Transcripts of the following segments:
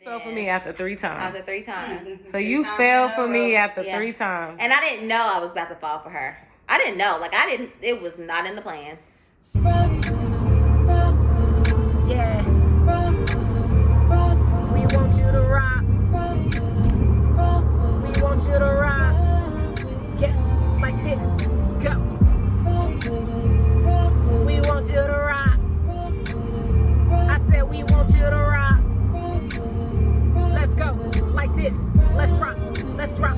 fell for me after 3 times. After 3 times. So you fell for me after 3 times. And I didn't know I was about to fall for her. I didn't know. Like, it was not in the plans. Yeah. We want you to rock. We want you to rock. Get like this. Go. We want you to rock. I said we want you to rock. Let's go. Like this. Let's rock. Let's rock.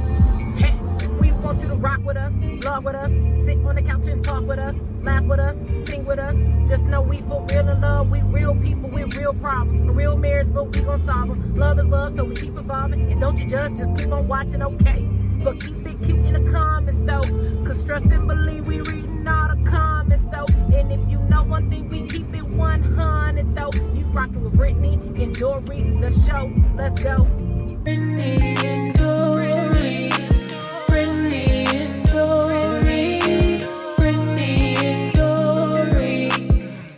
Hey. We want you to rock with us, vlog with us, sit on the couch and talk with us, laugh with us, sing with us. Just know we for real in love. We real people with real problems. A real marriage, but we gon' solve them. Love is love, so we keep evolving. And don't you judge, just keep on watching, okay? But keep it cute in the comments, though. Cause trust and believe we reading all the comments, though. And if you know one thing, we keep it 100, though. You rockin' with Brittany and Dory, the show. Let's go. Brittany and Dory. Brittany and Dory. Brittany and Dory.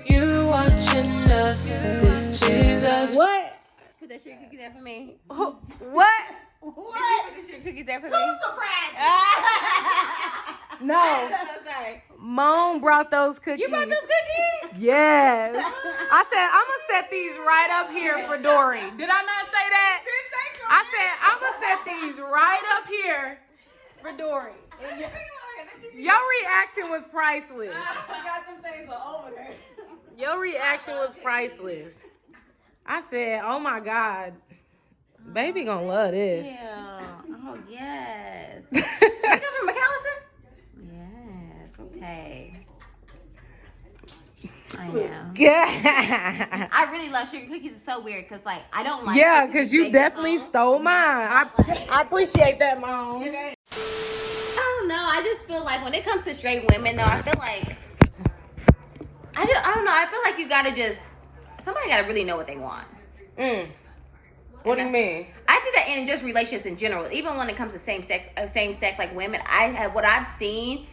You watching us. This is us. What? Put that sugar cookie there for me. What? What? Put the sugar cookies there for me. Too surprising. No. I'm so sorry. Mom brought those cookies. You brought those cookies? Yes. I said, I'm going to set these right up here for Dory. Did I not say that? I said, I'm going to set these right up here for Dory. And your reaction was priceless. I got them things over there. Your reaction was priceless. I said, oh my God. Baby gonna love this. Yeah. Oh, yes. You come from McAllister? Yes. Okay. I know. Yeah. I really love sugar cookies. It's so weird because, like, I don't like Yeah, sugar because cookies you baked definitely at home. stole mine. I appreciate that, Mom. I don't know. I just feel like when it comes to straight women, though, I feel like I don't know. I feel like you gotta somebody gotta really know what they want. What do you mean? I think that in just relationships in general, even when it comes to same sex like women, what I've seen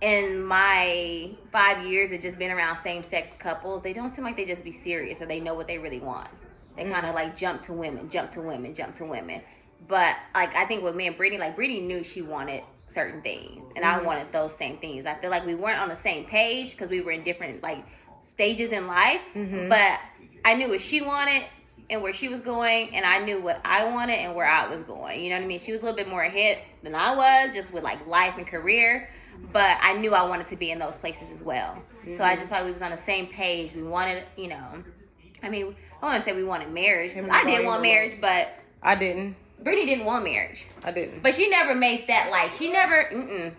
in my 5 years of just being around same sex couples, they don't seem like they just be serious or they know what they really want. They kind of like jump to women. But like I think with me and Brittany, like Brittany knew she wanted certain things, and I wanted those same things. I feel like we weren't on the same page because we were in different like stages in life. But I knew what she wanted and where she was going, and I knew what I wanted and where I was going. You know what I mean? She was a little bit more ahead than I was, just with like life and career. But I knew I wanted to be in those places as well. So I just thought we was on the same page. We wanted, you know, I mean, I want to say we wanted marriage. I did want marriage, but I didn't. Brittany didn't want marriage. I didn't. But she never made that like, she never,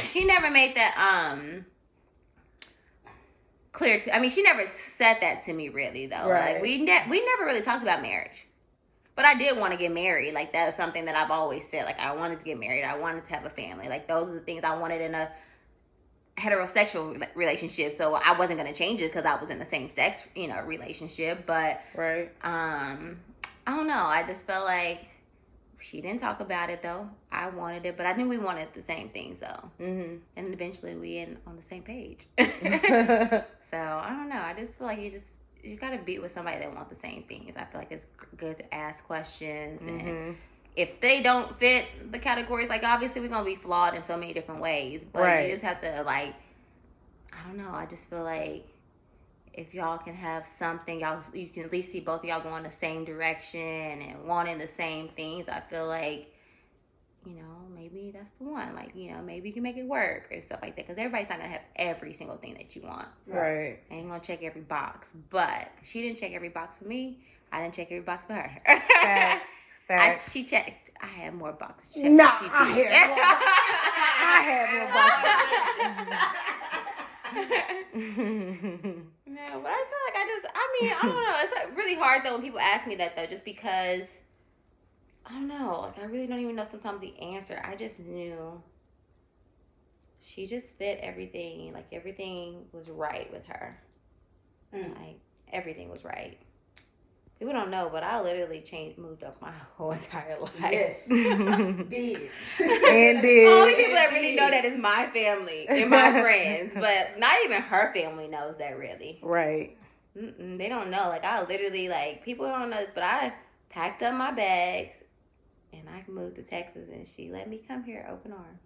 she never made that, clear to, I mean, she never said that to me really though. Right. Like we never really talked about marriage. But I did want to get married. Like that was something that I've always said. Like I wanted to get married. I wanted to have a family. Like those are the things I wanted in a heterosexual relationship. So I wasn't going to change it because I was in the same sex, you know, relationship. But Right. I don't know. I just felt like she didn't talk about it though. I wanted it, but I knew we wanted the same things though. And eventually we on the same page. So I don't know. I just feel like you gotta be with somebody that wants the same things. I feel like it's good to ask questions, and if they don't fit the categories, like obviously we're gonna be flawed in so many different ways, but you just have to like, I don't know. I just feel like if y'all can have something, you can at least see both of y'all going the same direction and wanting the same things. I feel like, you know, maybe that's the one. Like, you know, maybe you can make it work or stuff like that. Because everybody's not going to have every single thing that you want. Right. I ain't going to check every box. But she didn't check every box for me. I didn't check every box for her. Facts. She checked. I had more boxes checked. No, than she did. I had more boxes. No, but I feel like I don't know. It's like really hard though when people ask me that though, just because I don't know. Like I really don't even know sometimes the answer. I just knew she just fit everything. Like everything was right with her. Like everything was right. People don't know, but I literally moved up my whole entire life. Yes. Did. And Only people that really know that is my family and my friends, but not even her family knows that really. Right. They don't know. Like, I literally, like, people don't know this, but I packed up my bags and I moved to Texas, and she let me come here open arms.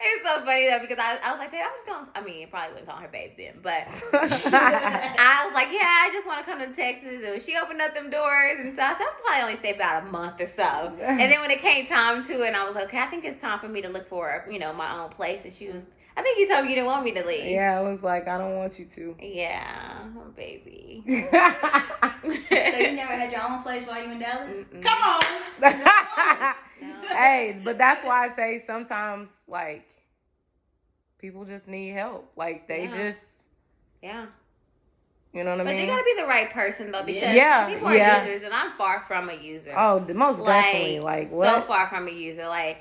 It's so funny though, because I was like, babe, I'm just gonna, I mean, probably wouldn't call her babe then, but I was like, yeah, I just want to come to Texas. And she opened up them doors, and so I said, I'll probably only stay about a month or so. And then when it came time to it, and I was like, okay, I think it's time for me to look for, my own place. And she was, I think you told me you didn't want me to leave. Yeah, I was like, I don't want you to. Yeah, baby. So you never had your own place while you in Dallas? Come on. Hey, but that's why I say sometimes, like, people just need help. Like, they just... Yeah. You know what I mean? But they gotta be the right person, though, because people are users, and I'm far from a user. Oh, most definitely. Like, what? So far from a user. Like,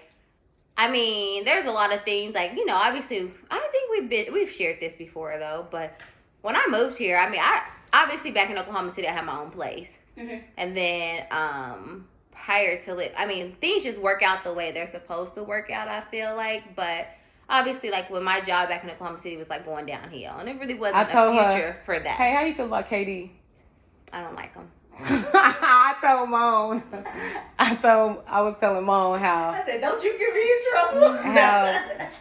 I mean, there's a lot of things, like, obviously, I think we've shared this before, though, but when I moved here, I mean, obviously back in Oklahoma City, I had my own place. Mm-hmm. And then, prior to things just work out the way they're supposed to work out, I feel like, but obviously, like, when my job back in Oklahoma City was, like, going downhill, and it really wasn't a future for that. Hey, how you feel about KD? I don't like him. I told Moan. I was telling Moan how. I said, don't you get me in trouble. How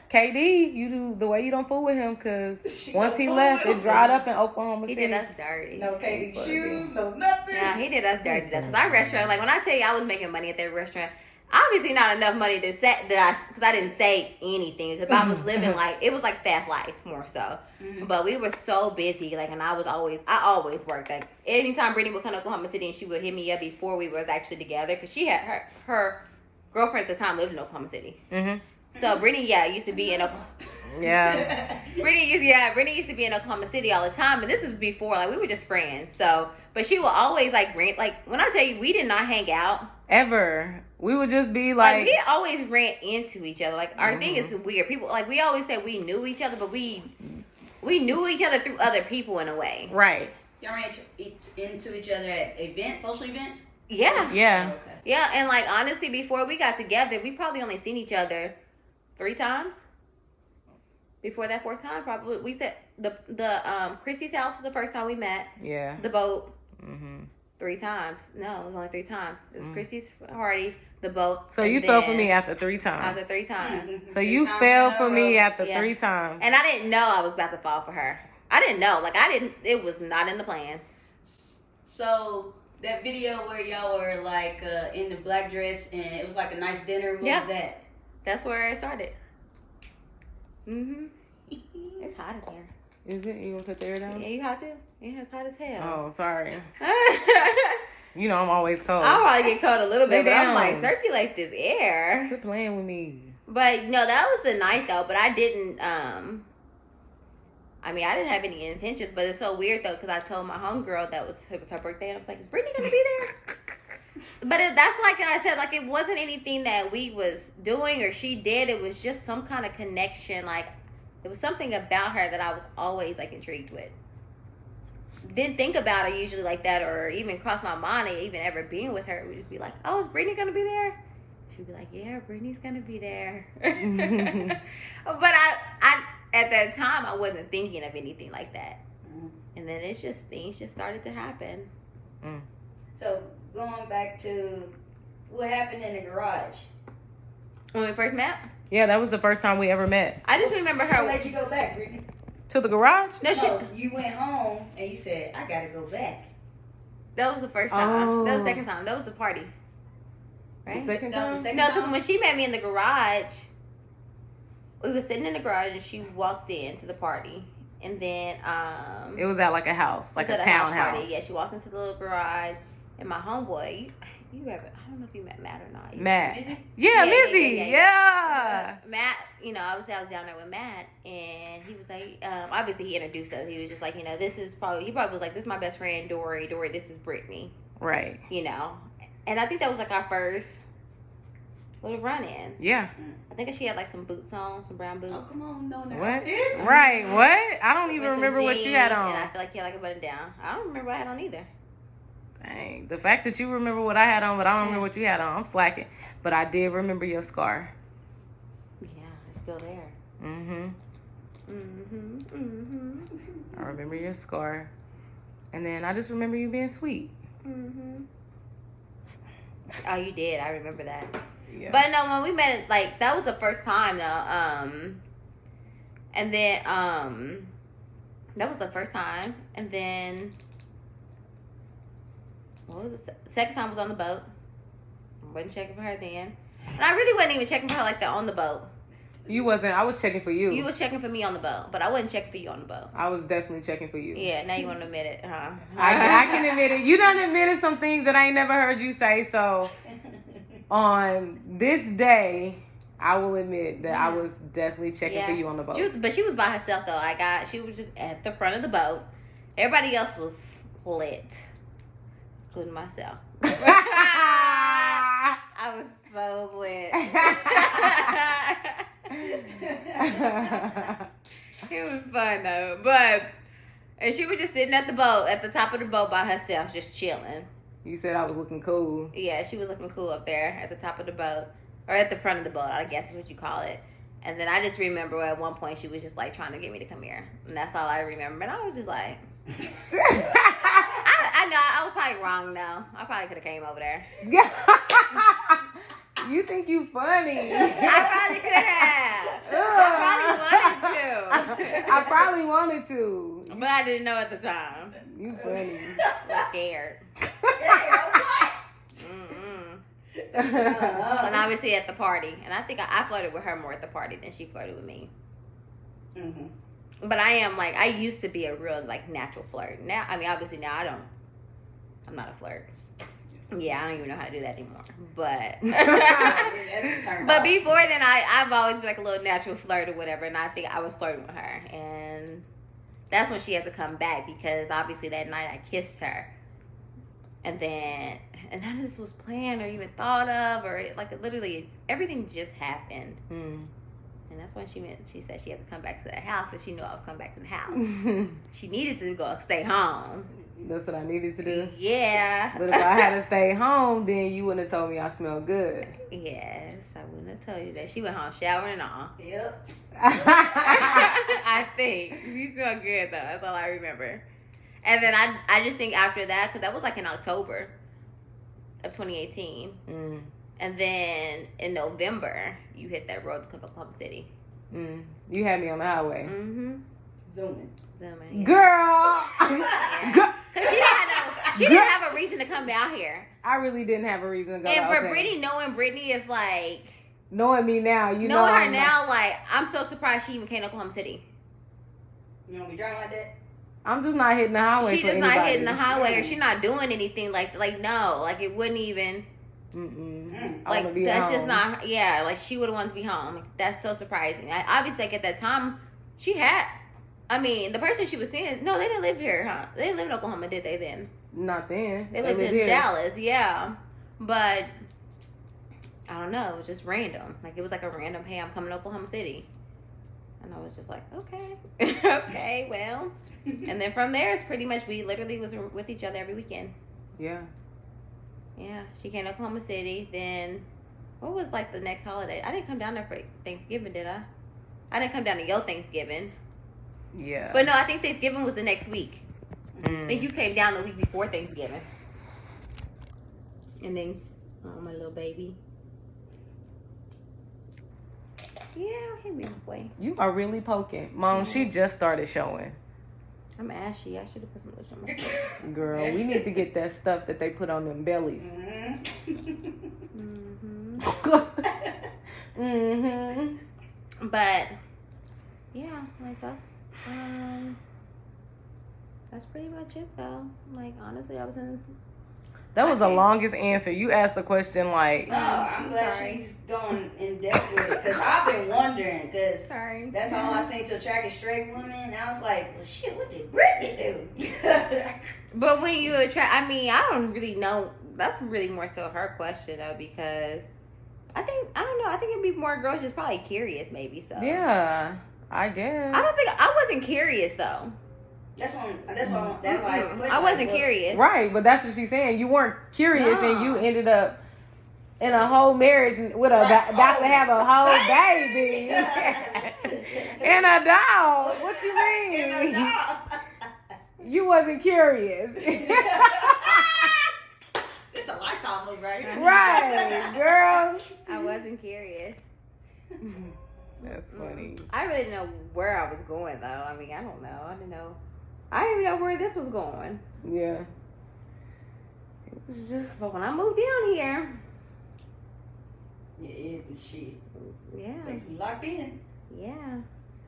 KD, you do the way you don't fool with him, because once he left, it dried up in Oklahoma City. He did us dirty. No KD shoes, no nothing. Yeah, he did us dirty. Because our restaurant, like, when I tell you I was making money at that restaurant, obviously not enough money to set because I didn't say anything, because I was living like, it was like fast life more so. Mm-hmm. But we were so busy, like, and I always worked. Like, anytime Brittany would come to Oklahoma City, and she would hit me up before we was actually together, because she had her girlfriend at the time lived in Oklahoma City. Mm-hmm. So Brittany, used to be in Oklahoma. Yeah. Brittany used to be in Oklahoma City all the time, and this is before, like, we were just friends. So, but she would always, like, rent. Like, when I tell you, we did not hang out ever. We would just be like we always ran into each other. Like, our thing is weird. People, like, we always say we knew each other, but we knew each other through other people in a way. Right. Y'all ran into each other at events, social events? Yeah. Yeah. Okay. Yeah, and, like, honestly, before we got together, we probably only seen each other 3 times. Before that 4th time, probably. We said the Christy's house was the first time we met. Yeah. The boat. 3 times. No, it was only 3 times. It was Christy's party, the boat. So you fell for me after 3 times. After 3 times. So you fell for me after 3 times. And I didn't know I was about to fall for her. I didn't know. Like, it was not in the plans. So, that video where y'all were, like, in the black dress, and it was like a nice dinner, what was that? That's where it started. Mm-hmm. It's hot in here. Is it? You gonna put the air down? Yeah, you hot too? Yeah, it's hot as hell. Oh, sorry. You know I'm always cold. I'll probably get cold a little bit, but I'm like, circulate this air. Quit playing with me. But no, that was the night though. But I didn't. I didn't have any intentions. But it's so weird though, because I told my homegirl it was her birthday, and I was like, "Is Brittany gonna be there?" But that's like I said, like, it wasn't anything that we was doing or she did. It was just some kind of connection. Like, it was something about her that I was always, like, intrigued with. Didn't think about her usually like that, or even cross my mind to even ever being with her. It would just be like, "Oh, is Brittany gonna be there?" She'd be like, "Yeah, Brittany's gonna be there." But I at that time I wasn't thinking of anything like that. And then things just started to happen. So, going back to what happened in the garage. When we first met? Yeah, that was the first time we ever met. I just remember her. What made you go back, Brittany? To the garage? No, you went home and you said, "I gotta go back." That was the first time. Oh. That was the second time. That was the party. Right? The second That was time? the second No, time? because when she met me in the garage, we were sitting in the garage and she walked in to the party. And then it was at like a house, like a townhouse. Party. Yeah, she walked into the little garage, and my homeboy, you ever, I don't know if you met Matt or not. Matt. Lizzie? Yeah, Lizzie. Yeah. Matt, obviously I was down there with Matt, and he was like, obviously he introduced us. He was just like, he probably was like, "This is my best friend, Dory. Dory, this is Brittany." Right. And I think that was like our first little run-in. Yeah. I think she had like some boots on, some brown boots. Oh, come on, no. What? Right, what? I don't even remember what you had on. And I feel like he had like a button down. I don't remember what I had on either. Dang. The fact that you remember what I had on, but I don't remember what you had on, I'm slacking. But I did remember your scar. Yeah, it's still there. I remember your scar. And then I just remember you being sweet. Oh, you did. I remember that. Yeah. But no, when we met, like, that was the first time, though. And then, that was the first time. And then, what was the second time was on the boat. I wasn't checking for her then. And I really wasn't even checking for her like that on the boat. You wasn't. I was checking for you. You was checking for me on the boat, but I wasn't checking for you on the boat. I was definitely checking for you. Yeah, now you want to admit it, huh? I can admit it. You done admitted some things that I ain't never heard you say. So on this day, I will admit that I was definitely checking for you on the boat. But she was by herself though. She was just at the front of the boat. Everybody else was lit, including myself. I was so lit. It was fun though, and she was just sitting at the boat, at the top of the boat by herself, just chilling. You said I was looking cool. Yeah, she was looking cool up there at the top of the boat, or at the front of the boat, I guess is what you call it. And then I just remember at one point she was just like trying to get me to come here, and that's all I remember. And I was just like, I know I was probably wrong though. I probably could have came over there. You think you funny? I probably could have. I probably wanted to. But I didn't know at the time. You funny. I was scared. And obviously at the party. And I think I flirted with her more at the party than she flirted with me. But I used to be a real, like, natural flirt. Now, I mean, obviously now I'm not a flirt. Yeah, I don't even know how to do that anymore. But but before then, I've always been like a little natural flirt or whatever, and I think I was flirting with her, and that's when she had to come back because obviously that night I kissed her, and none of this was planned or even thought of, or literally everything just happened. And that's when she said she had to come back to the house because she knew I was coming back to the house. She needed to stay home. That's what I needed to do? Yeah. But if I had to stay home, then you wouldn't have told me I smelled good. Yes, I wouldn't have told you that. She went home showering and all. Yep. I think. She smelled good, though. That's all I remember. And then I just think after that, because that was like in October of 2018. And then in November, you hit that road to come to Oklahoma City. You had me on the highway. Zooming. Yeah. Girl! Because she didn't have a reason to come down here. I really didn't have a reason to go. And for Brittany, knowing Brittany is like... Knowing me now, you know. Knowing her now, like, I'm so surprised she even came to Oklahoma City. You want me driving like that? I'm just not hitting the highway. She just not hitting the highway, or she's not doing anything like no, like it wouldn't even. Like that's just not. Yeah, like she would have wanted to be home. Like, that's so surprising. Obviously, like at that time, she had. I mean, the person she was seeing. No, they didn't live here, huh? They didn't live in Oklahoma, did they? Then not then. They lived in Dallas, yeah. But I don't know. It was just random. Like it was like a random. Hey, I'm coming to Oklahoma City. And I was just like, okay, okay, well. And then from there, it's pretty much we literally was with each other every weekend. Yeah. Yeah, she came to Oklahoma City. Then, what was like the next holiday? I didn't come down there for Thanksgiving, did I? I didn't come down to your Thanksgiving. Yeah. But no, I think Thanksgiving was the next week. I think you came down the week before Thanksgiving. And then, oh, my little baby. Yeah, hit me, boy. You are really poking. Mom, she just started showing. I'm ashy. I should have put some lotion on my face. Girl, we need to get that stuff that they put on them bellies. But, yeah, like that's pretty much it, though. Like, honestly, I was in... That was the longest answer. You asked the question like... No, I'm glad she's going in depth with it. Because I've been wondering. Because that's all I seen to attract a straight woman. And I was like, well, shit, what did Brittany do? But when you attract... I mean, I don't really know. That's really more so her question, though. Because I don't know. I think it'd be more girls just probably curious, maybe. So yeah, I guess. I wasn't curious, though. That's why I wasn't curious. Right, but that's what she's saying. You weren't curious and you ended up in a whole marriage with a about to have a whole baby and a dog. What you mean? You wasn't curious. It's a lifetime move, right? Right, girl. I wasn't curious. That's funny. I really didn't know where I was going though. I mean, I don't know. I didn't even know where this was going. Yeah. It was just. But when I moved down here, Yeah, she yeah, basically locked in. yeah,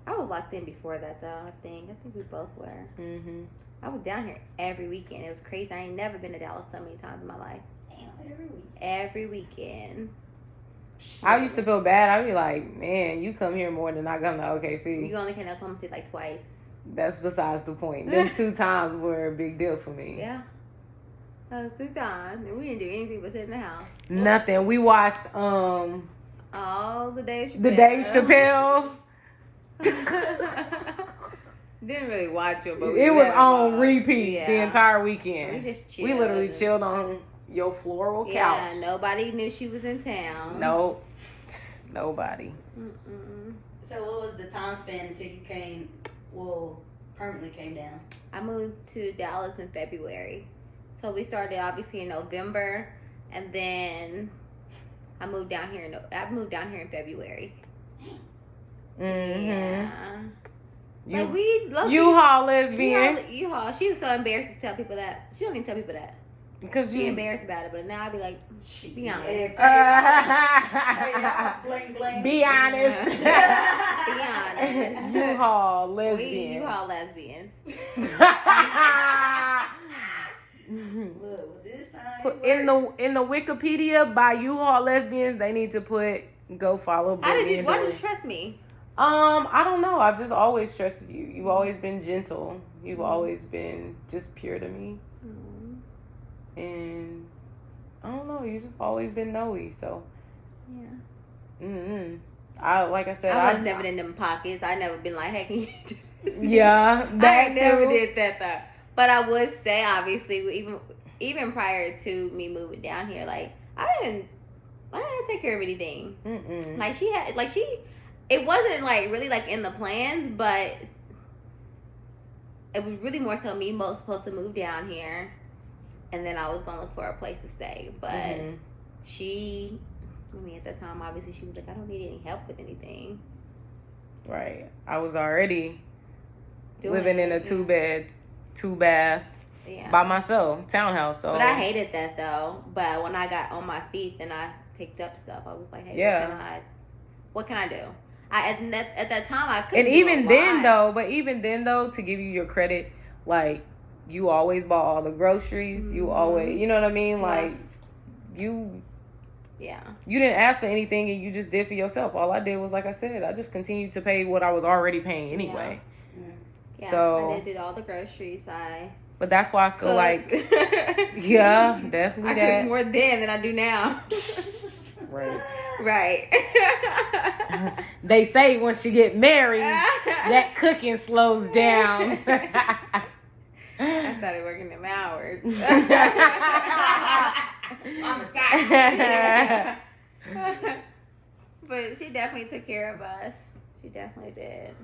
I was locked in before that though. I think we both were. Mhm. I was down here every weekend. It was crazy. I ain't never been to Dallas so many times in my life. Damn, every week. Every weekend. I used to feel bad. I'd be like, man, you come here more than I come to OKC. You only came to Oklahoma City like twice. That's besides the point. Them 2 times were a big deal for me. Yeah. That was 2 times. And we didn't do anything but sit in the house. Nothing. We watched All the Dave Chappelle. the Dave Chappelle. Didn't really watch it, but It was on repeat the entire weekend. We just chilled. We literally chilled on your floral couch. Yeah, nobody knew she was in town. Nope. Nobody. Mm-mm. So what was the time span until you permanently came down? I moved to Dallas in February. So we started obviously in November, and then I moved down here in February. Mm-hmm. Yeah. Like we love U-Haul lesbian. U-Haul. She was so embarrassed to tell people that. She don't even tell people that. Because She embarrassed about it, but now I be like, be honest. Bling, bling. Be honest. Be honest. U-Haul We lesbian. U-Haul lesbians. Look, this time Put in the Wikipedia by U-Haul lesbians, they need to put go follow. Why Brittany did and you Dory. trust me? I don't know. I've just always trusted you. You've always been gentle. You've always been just pure to me. And I don't know. You just always been Noe. So Yeah. Like I said, I was never in them pockets. I never been like, hey, can you do this? Yeah, that I never too. did that though. But I would say, obviously, even prior to me moving down here, like I didn't take care of anything. Mm-mm. Like it wasn't like really like in the plans, but it was really more so me supposed to move down here, and then I was gonna look for a place to stay. But at that time, obviously, she was like, I don't need any help with anything. Right. I was already living in a 2-bed, 2-bath by myself, townhouse. So, but I hated that though. But when I got on my feet, then I picked up stuff. I was like, hey, what can I do? At that time, I couldn't. And even then though, to give you your credit, like you always bought all the groceries. You always, you know what I mean? Like you didn't ask for anything, and you just did for yourself. All I did was, like I said, I just continued to pay what I was already paying anyway. Yeah, so I did all the groceries. But that's why I feel like, yeah, definitely I that. cook more then than I do now. Right. They say once you get married, that cooking slows down. I started working them hours. I'm retired. But she definitely took care of us. She definitely did.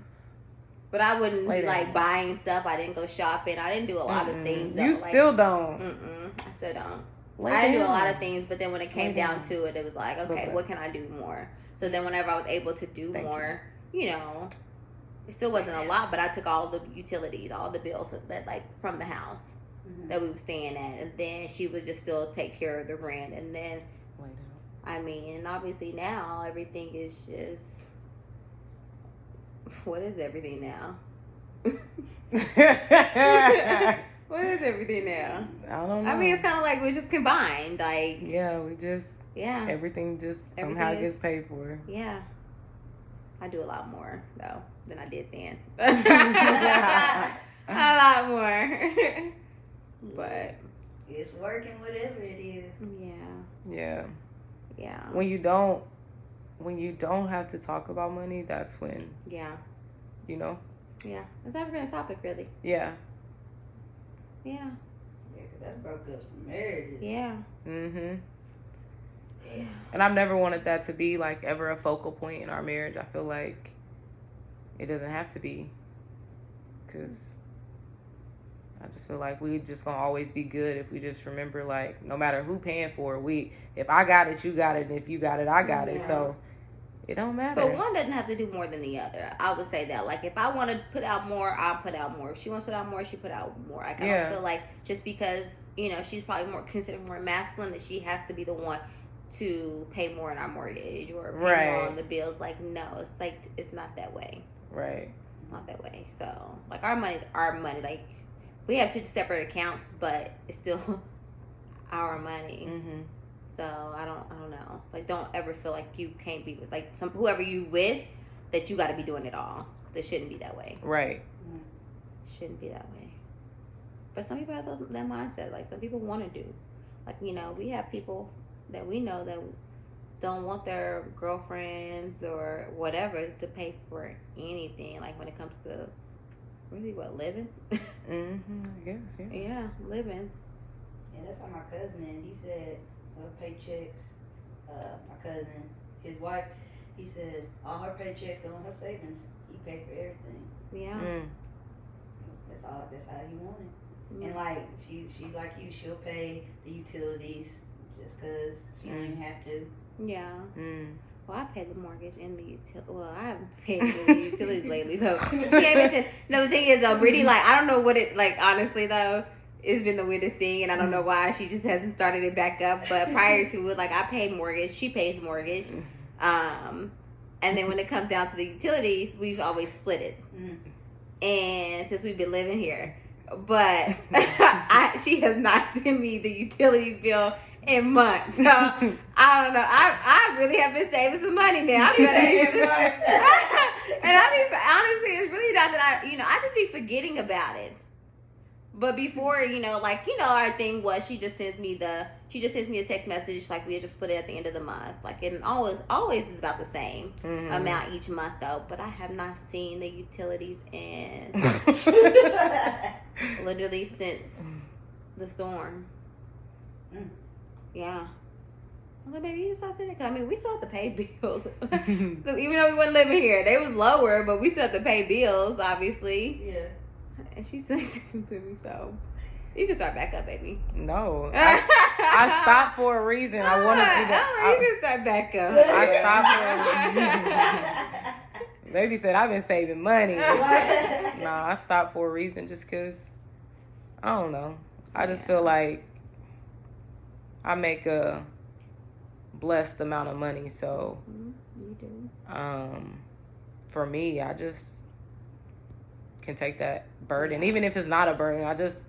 But I wouldn't be like buying stuff. I didn't go shopping. I didn't do a lot of things. You still don't. I still don't. I didn't do a lot of things, but then when it came down to it, it was like, okay, what can I do more? So then whenever I was able to do more, you know, it still wasn't a lot, but I took all the utilities, all the bills that like from the house that we were staying at, and then she would just still take care of the rent, and then I mean, and obviously now everything is just, what is everything now? What is everything now? I don't know. I mean, it's kind of like we're just combined, like everything just somehow gets paid for. Yeah, I do a lot more though than I did then. A lot more, but it's working, whatever it is. Yeah. When you don't have to talk about money, that's when. You know. Yeah, it's never been a topic really. Yeah, because that broke up some marriages. Yeah. And I've never wanted that to be like ever a focal point in our marriage. I feel like it doesn't have to be, because I just feel like we just gonna always be good if we just remember, like, no matter who paying for it, if I got it, you got it, and if you got it, I got it. So it don't matter. But one doesn't have to do more than the other. I would say that. Like, if I want to put out more, I'll put out more. If she wants to put out more, she put out more. Like, I don't feel like just because, you know, she's probably more considered more masculine, that she has to be the one to pay more in our mortgage or pay more on the bills. Like, no, it's like, it's not that way. Right. It's not that way. So, like, our money's our money. Like, we have 2 separate accounts, but it's still our money. Mm-hmm. So I don't know. Like, don't ever feel like you can't be with, like, whoever you with, that you got to be doing it all. It shouldn't be that way. Right. Shouldn't be that way. But some people have that mindset. Like, some people want to do. Like, you know, we have people that we know that don't want their girlfriends or whatever to pay for anything. Like, when it comes to really living. I guess, yeah. Yeah, living. Yeah, that's how my cousin is. He said her paychecks, my cousin, his wife, he says all her paychecks go in her savings. He paid for everything. Yeah. That's how he wanted. And like she's like you, she'll pay the utilities just because she don't even have to. Yeah. Well, I paid the mortgage and the utilities. Well, I haven't paid the utilities lately, though. She gave it to. No, the thing is, Brittany, like, I don't know what it, like, honestly, though, it's been the weirdest thing, and I don't know why she just hasn't started it back up. But prior to it, like, I paid mortgage, she pays mortgage, and then when it comes down to the utilities, we've always split it. And since we've been living here, but she has not sent me the utility bill in months. So I don't know. I really have been saving some money now. And I mean, honestly, it's really not that I just be forgetting about it. But before, our thing was she just sends me a text message, like, we had just split it at the end of the month. Like, and always is about the same amount each month, though. But I have not seen the utilities in literally since the storm. Yeah. I was like, baby, you just start sending it. I mean, we still have to pay bills. Because even though we wasn't living here, they was lower, but we still have to pay bills, obviously. Yeah. And she still sent them to me, so you can start back up, baby. No. I stopped for a reason. I wanted to. You can start back up. I stopped for a reason. Baby said, I've been saving money. Nah, I stopped for a reason just because, I don't know. I just feel like I make a blessed amount of money, so you do. For me, I just can take that burden, even if it's not a burden. I just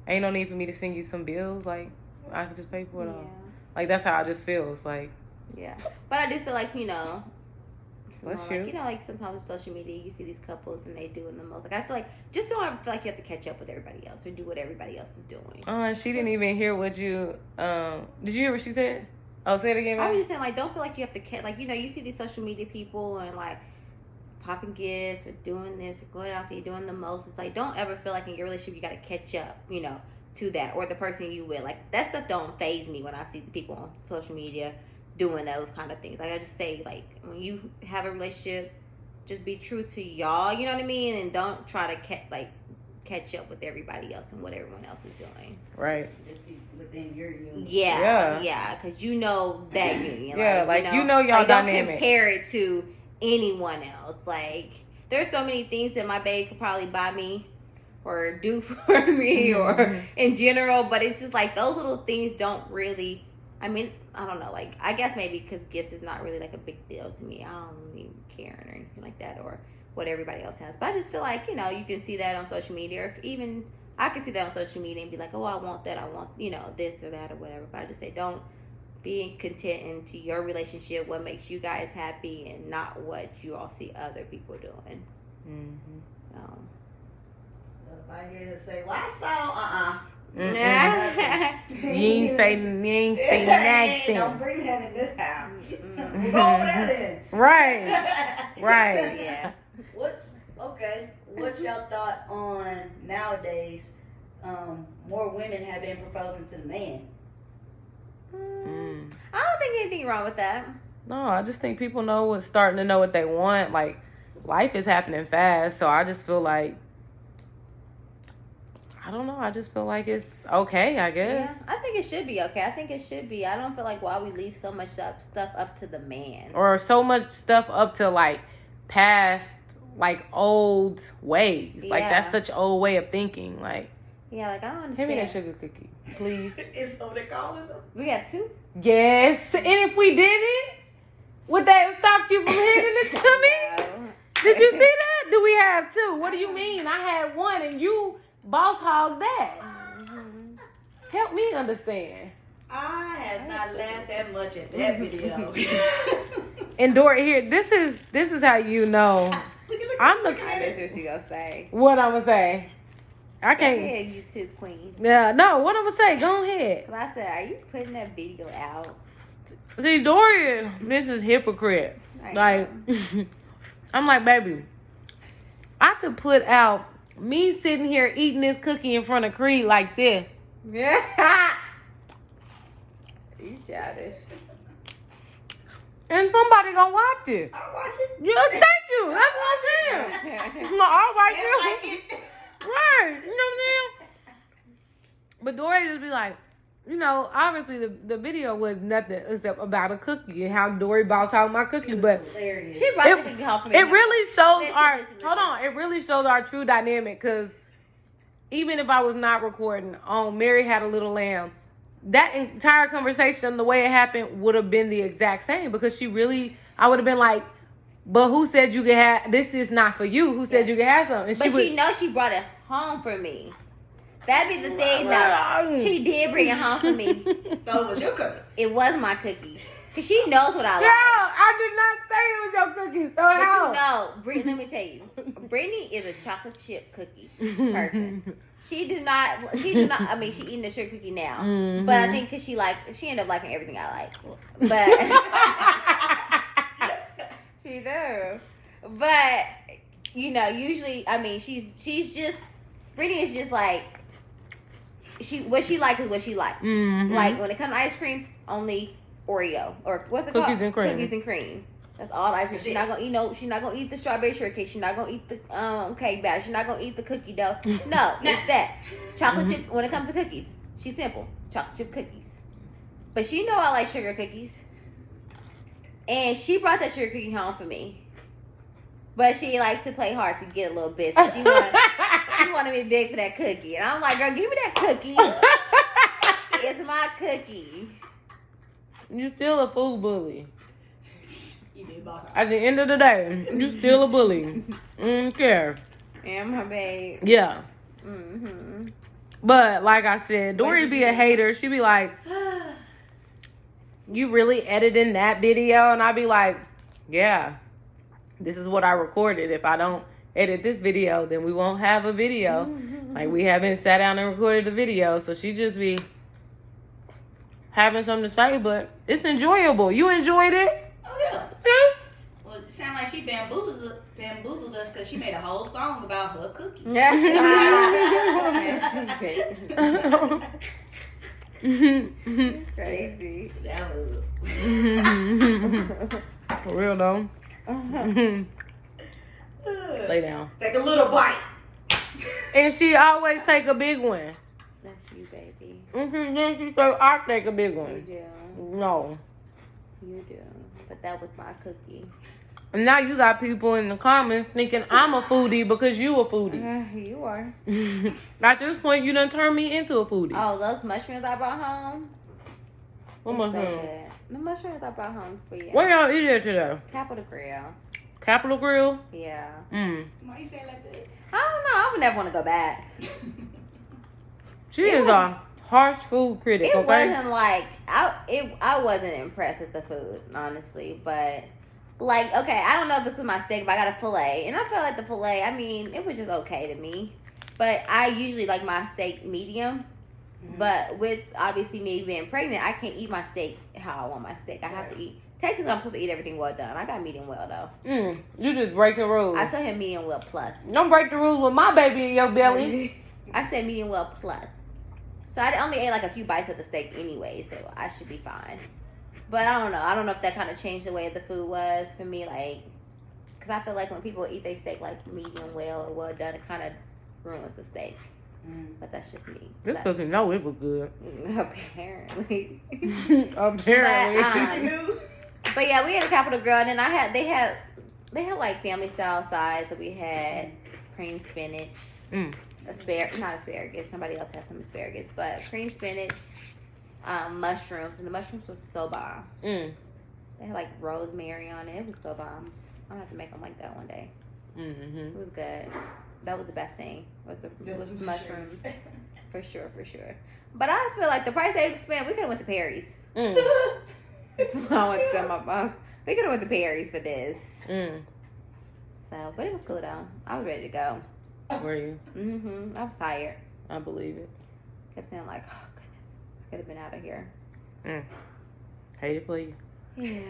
ain't no need for me to send you some bills. Like, I can just pay for it all. Like, that's how I just feel. It's like, but I do feel like bless you. Like sometimes on social media you see these couples and they doing the most. Like, I feel like just don't feel like you have to catch up with everybody else or do what everybody else is doing. She didn't even hear what you did you hear what she said? Oh, say it again, man. I was just saying, like, don't feel like you have to like, you see these social media people and like popping gifts or doing this or going out there doing the most. It's like, don't ever feel like in your relationship you got to catch up, to that or the person you with. Like, that stuff don't faze me when I see the people on social media doing those kind of things. Like, I just say, like, when you have a relationship, just be true to y'all, you know what I mean? And don't try to catch up with everybody else and what everyone else is doing. Right. Just be within your union. Yeah, because you know that union. Yeah, y'all dynamic. Don't compare it to anyone else. Like, there's so many things that my babe could probably buy me or do for me or in general, but it's just like those little things don't really, I mean, I don't know, like, I guess maybe because gifts is not really like a big deal to me. I don't even care or anything like that or what everybody else has. But I just feel like, you can see that on social media, or if even I can see that on social media and be like, oh, I want that, I want, this or that or whatever. But I just say, don't be content into your relationship, what makes you guys happy, and not what you all see other people doing. So if I hear her say, well, I saw, you ain't say nothing. Don't bring that in this house. We'll go over that in. Right. Yeah. What's y'all thought on nowadays? More women have been proposing to the man. I don't think see anything wrong with that. No, I just think people starting to know what they want. Like, life is happening fast, so I just feel like, I don't know. I just feel like it's okay, I guess. Yeah, I think it should be okay. I think it should be. I don't feel like why we leave so much stuff up to the man. Or so much stuff up to, like, past, like, old ways. Like, that's such an old way of thinking. Like, yeah, like, I don't understand. Give me that sugar cookie, please. Is what they calling them? We got 2? Yes. And if we didn't, would that have stopped you from handing it to me? No. Did you see that? Do we have 2? What do you mean? I had 1 and you boss hogged that. Mm-hmm. Help me understand. I have not laughed that much at that video. And Dory, here, this is how you know. I'm looking I at know it. what you gonna say. What I'm gonna say? I can't. Go ahead, YouTube queen. Yeah, no. What I'm gonna say? Go ahead. Cause I said, are you putting that video out? See, Dory, this is hypocrite. Like, I'm like, baby, I could put out me sitting here eating this cookie in front of Creed like this. Yeah. You childish. And somebody gonna watch it. I'll watch it. Yeah, thank you. That's what I'm saying. No, all right, I you. like it. Right. You know what I'm saying? But Dory just be like, you know, obviously the video was nothing except about a cookie and how Dory bossed out my cookie. But Hilarious. She brought the cookie home for me. it really shows Listen, our, listen. hold on, it really shows our true dynamic, because even if I was not recording on Mary Had a Little Lamb, that entire conversation, the way it happened, would have been the exact same, because I would have been like, but who said you could have, this is not for you. Who said you could have something? And But she knows she brought it home for me. That'd be the thing, though. She did bring it home for me. So it was your cookie. It was my cookie. Because she knows what I like. No, I did not say it was your cookie. So But how? you know, Brittany, let me tell you. Brittany is a chocolate chip cookie person. She do not, I mean, she eating the sugar cookie now. Mm-hmm. But I think because she ended up liking everything I like. But, she do. But, you know, usually, I mean, she's just, Brittany is just like, what she likes is what she likes. Mm-hmm. Like, when it comes to ice cream, only Oreo. Or what's it called? Cookies and cream. Cookies and cream. That's all ice cream. She's not gonna eat she's not gonna eat the strawberry shortcake. She's not gonna eat the cake batter. She's not gonna eat the cookie dough. No, it's that. Chocolate chip, when it comes to cookies, she's simple. Chocolate chip cookies. But she know I like sugar cookies. And she brought that sugar cookie home for me. But she likes to play hard to get a little bit. So she wanted me big for that cookie. And I'm like, girl, give me that cookie. It's my cookie. You still a food bully. You did, boss. At the end of the day, you still a bully. Don't care. And my babe. Yeah. Mm-hmm. But like I said, Dory be a hater. She be like, you really editing that video? And I be like, yeah, this is what I recorded. If I don't edit this video, then we won't have a video. Mm-hmm. Like, we haven't sat down and recorded the video. So she just be having something to say, but it's enjoyable. You enjoyed it? Oh, yeah. See? Well, it sound like she bamboozled us because she made a whole song about her cookie. Crazy. That was... For real though. Lay down. Take a little bite. And she always take a big one. That's you, baby. Then she say, I take a big You one. do. No. You do. But that was my cookie. And now you got people in the comments thinking I'm a foodie because you a foodie. You are. At this point, you done turned me into a foodie. Oh, those mushrooms I brought home. What It's mushroom? So good. The mushrooms I brought home for you. Where y'all eat at today? Capitol Grill. Capitol Grill? Yeah. Why you say it like that? I don't know. I would never want to go back. She is a harsh food critic, It okay? wasn't like I wasn't impressed with the food, honestly. But like, okay, I don't know if it's because my steak, but I got a fillet, and I felt like the fillet. I mean, it was just okay to me. But I usually like my steak medium. Mm-hmm. But with obviously me being pregnant, I can't eat my steak how I want my steak. I have to eat. Technically, I'm supposed to eat everything well done. I got medium well though. You just breaking rules. I told him medium well plus. Don't break the rules with my baby in your belly. I said medium well plus. So I only ate like a few bites of the steak anyway, so I should be fine. But I don't know. I don't know if that kind of changed the way the food was for me. Like, because I feel like when people eat their steak like medium well or well done, it kind of ruins the steak. But that's just me. This doesn't know it was good. Apparently. Apparently. But yeah, we had a Capital Girl, and then they had like family style sides. So we had cream spinach, not asparagus. Somebody else had some asparagus, but cream spinach, mushrooms, and the mushrooms was so bomb. They had like rosemary on it. It was so bomb. I'm gonna have to make them like that one day. It was good. That was the best thing. Was mushrooms. For sure. But I feel like the price they spent, we could have went to Perry's. That's what I went to tell my boss. We could have went to Perry's for this. So, but it was cool though. I was ready to go. Were you? I was tired. I believe it. Kept saying like, oh goodness, I could have been out of here. Hate it for you. Yeah.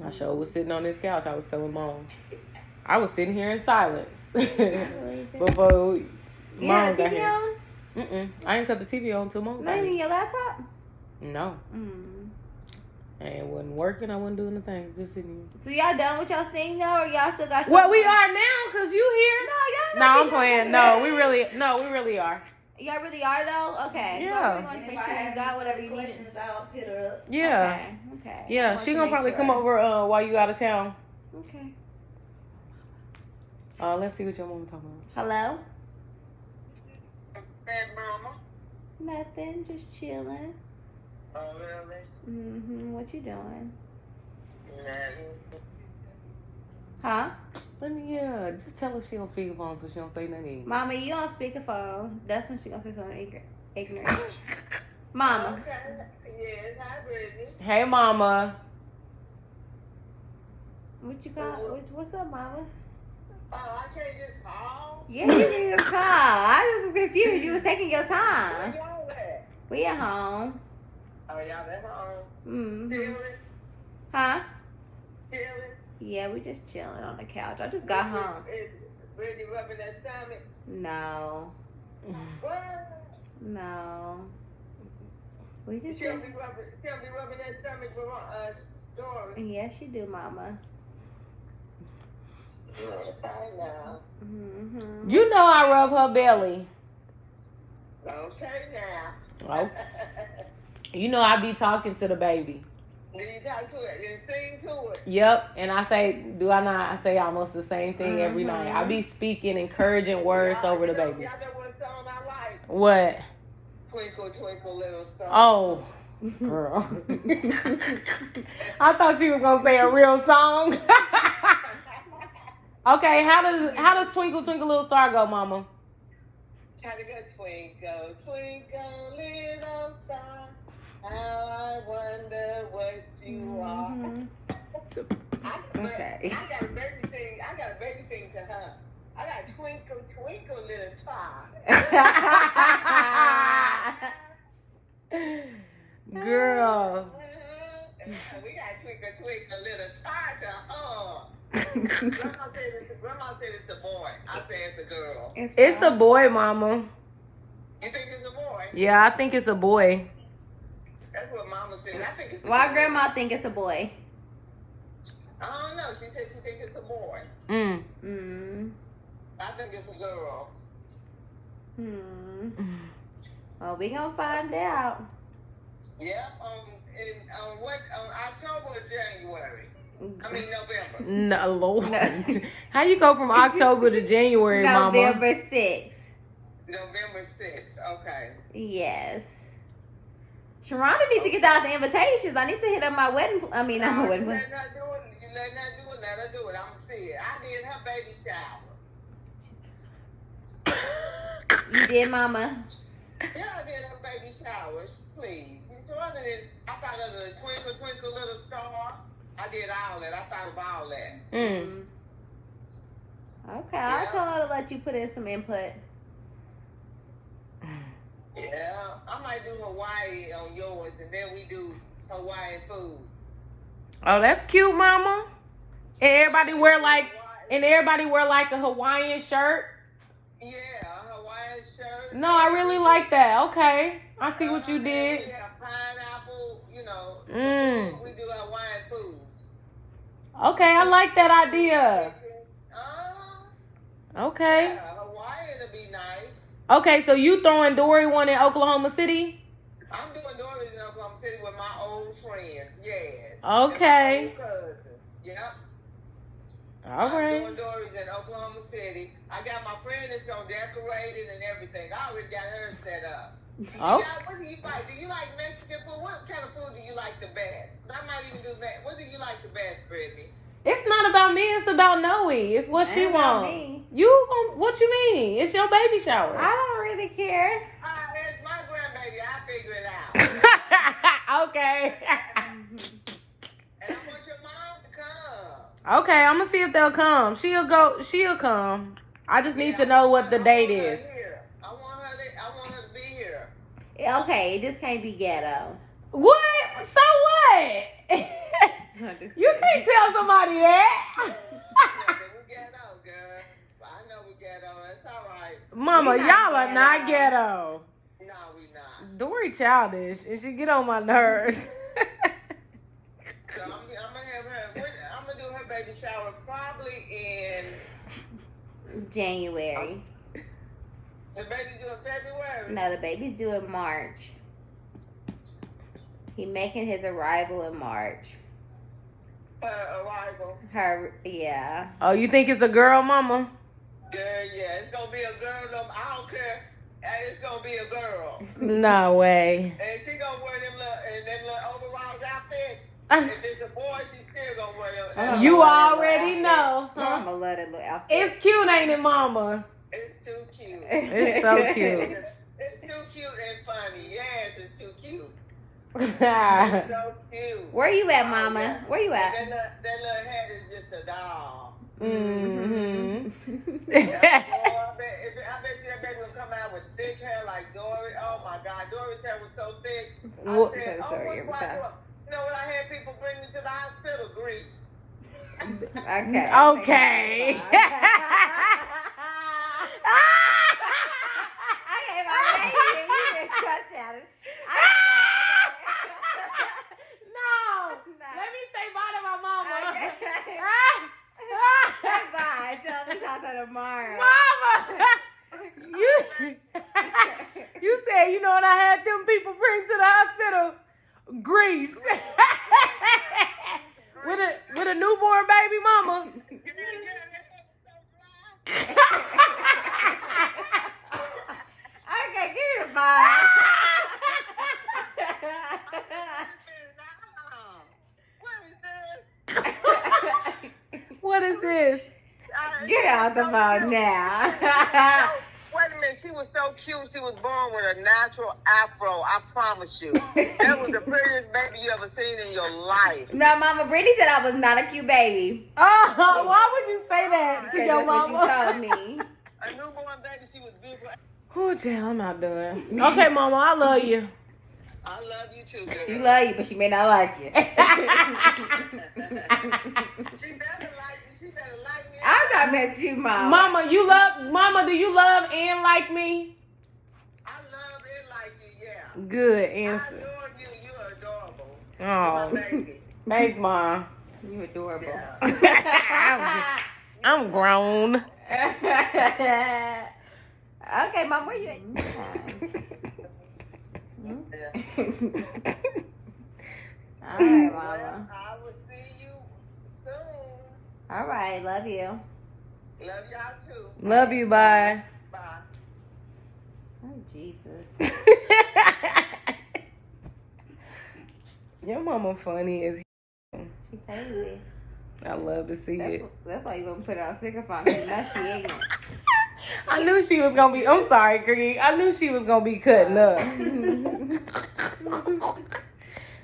I sure was sitting on this couch. I was telling Mom. I was sitting here in silence before Mom got here. I didn't cut the TV on until Mom got here. Not even your laptop? No. And it wasn't working. I wasn't doing anything. Just sitting here. So y'all done with y'all thing though, or y'all still got? Well, we are now because you here. No, I'm playing. No, we really are. Y'all really are though. Okay. Yeah. You want to make sure you got whatever you need. Questions, I'll hit her up. Yeah. Okay. Yeah, she gonna probably come over while you out of town. Okay. Let's see what your mom talking about. Hello. Hey, mama. Nothing. Just chilling. Oh, really? What you doing? Nothing. Huh? Let me just tell her she on speakerphone so she don't say nothing. Mama, you on speakerphone. That's when she gonna say something ignorant. Mama. Okay. Yes, hi, Bridget. Hey, Mama. What you call? What's up, Mama? Oh, I can't just call? Yeah, you need to call. I just was confused. You was taking your time. Where y'all at? We at home. Oh, y'all at home? Chilling? Huh? Chilling? Yeah, we just chilling on the couch. I just got home. Is Bridget rubbing that stomach? No. What? No. We just She'll be rubbing that stomach for story. Yes, you do, Mama. Okay, now. You know I rub her belly. Okay, now. Oh. You know I be talking to the baby. Did you talk to it? Did you sing to it? Yep, and I say, do I not? I say almost the same thing every night. I be speaking encouraging words over the baby. Y'all know what song I like? What? Twinkle, twinkle, little star. Oh, girl. I thought she was gonna say a real song. Okay, how does Twinkle Twinkle Little Star go, Mama? Try to go twinkle, twinkle, little star. How I wonder what you are. Okay. I got a baby thing to her. I got twinkle, twinkle, little star. Girl. We got twinkle, twinkle, little star to her. Grandma said it's a boy. I say it's a girl. It's a boy, Mama. You think it's a boy? Yeah, I think it's a boy. That's what Mama said. I think it's a Why boy. Grandma think it's a boy? I don't know. She said she thinks it's a boy. I think it's a girl. Well, we gonna find out. Yeah. On October or January? I mean November. No, Lord. How you go from October to January, Mama? November 6th. November 6th. Okay. Yes. Sharonda needs to get out the invitations. I need to hit up my wedding. I mean, not my wedding. Let her do it. Let her do it. I'm gonna see it. I did her baby shower. You did, Mama? Yeah, I did her baby showers. Please. Sharonda did. I thought of the twinkle, twinkle, little star. I did all that. I thought of all that. Okay, I'll tell her to let you put in some input. Yeah, I might do Hawaii on yours, and then we do Hawaiian food. Oh, that's cute, Mama. And everybody wear like a Hawaiian shirt. Yeah, a Hawaiian shirt. No, I really like that. Okay, I see what you did. Yeah, pineapple, know, we do Hawaiian food. Okay, I like that idea. Okay. Yeah, Hawaiian would be nice. Okay, so you throwing Dory one in Oklahoma City? I'm doing Dory's in Oklahoma City with my old friends. Yes. Okay. And my old cousin. Yep. All right. I'm doing Dory's in Oklahoma City. I got my friend that's gonna decorate it and everything. I already got her set up. Oh. What do you like? Do you like Mexican food? What kind of food do you like the best? I might even do that. What do you like the best, Brittany? It's not about me. It's about Noe. It's what she wants. What you mean? It's your baby shower. I don't really care. It's my grandbaby. I figure it out. Okay. And I want your mom to come. Okay, I'm gonna see if they'll come. She'll come. I just need to know what the date is. I want her to be here. Okay, this can't be ghetto. What? So what? You can't tell somebody that. We ghetto, girl. I know we ghetto. It's all right. Mama, y'all are not ghetto. No, we not. Dory childish, and she get on my nerves. So I'm gonna have her. I'm gonna do her baby shower probably in January. the baby due in February. No, the baby's due in March. He making his arrival in March. Her arrival. Yeah. Oh, you think it's a girl, Mama? Girl, yeah, it's gonna be a girl. I don't care. It's gonna be a girl. No way. And she gonna wear them little overalls outfit. If it's a boy, she still gonna wear them. You already know. Mama love that little outfit. It's cute, ain't it, Mama? It's too cute. It's so cute. It's too cute and funny. Yes, it's too cute. Mm-hmm. It's so cute. Where you at, Mama? Where you at? That little head is just a doll. I I bet you that baby will come out with thick hair like Dory. Oh my God, Dory's hair was so thick. I said, every time. You know what I had people bring me to the hospital? Grease. Okay. Okay. Okay, my baby, you just cut that. No. Let me say bye to my mama. Bye. Tell me talk to tomorrow. Mama. You said, you know what I had them people bring to the hospital? Grease. with a newborn baby, Mama. Okay, give me the bye. What is this? Get out the phone now. Wait a minute, she was so cute. She was born with a natural afro. I promise you. That was the prettiest baby you ever seen in your life. No, Mama, Brittany said I was not a cute baby. Oh, why would you say that to your That's what mama? you told me. A newborn baby, she was beautiful. Oh, damn, I'm not done. Okay, Mama, I love you. I love you too, girl. She love you, but she may not like you. She better like you. She better like me. I'm talking about you, Mama. Mama, do you love and like me? I love it like you, yeah. Good I answer. adore you. You're adorable. Oh, You're my baby. thanks, Mom. You adorable. Yeah. I'm grown. Okay, Mom, where you at? All right, Mama. I will see you soon. All right, love you. Love y'all too. Love you, bye. Bye. Oh, Jesus. Your mama funny as She crazy. I love to see it. That's why you gonna put it on speakerphone. Cause now she ignorant. I knew she was gonna be. I'm sorry, Greg. I knew she was gonna be cutting up.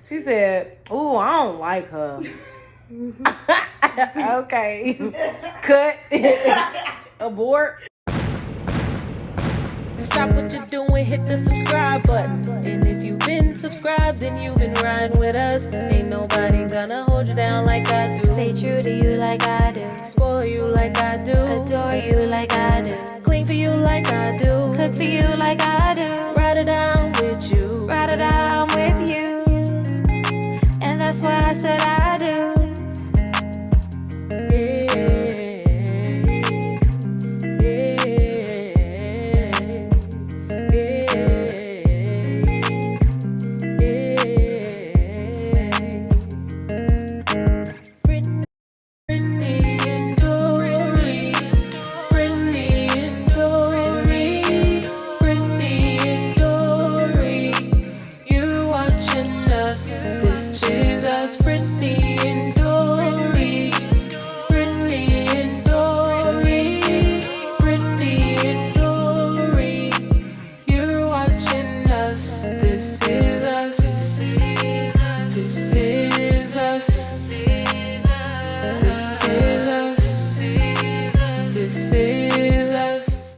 She said, "Ooh, I don't like her." Okay, cut. Abort. Stop what you're doing, hit the subscribe button. And if you've been subscribed, then you've been riding with us. Ain't nobody gonna hold you down like I do. Stay true to you like I do. Spoil you like I do. Adore you like I do. Clean for you like I do. Cook for you like I do. Ride it down with you. Ride it down with you. still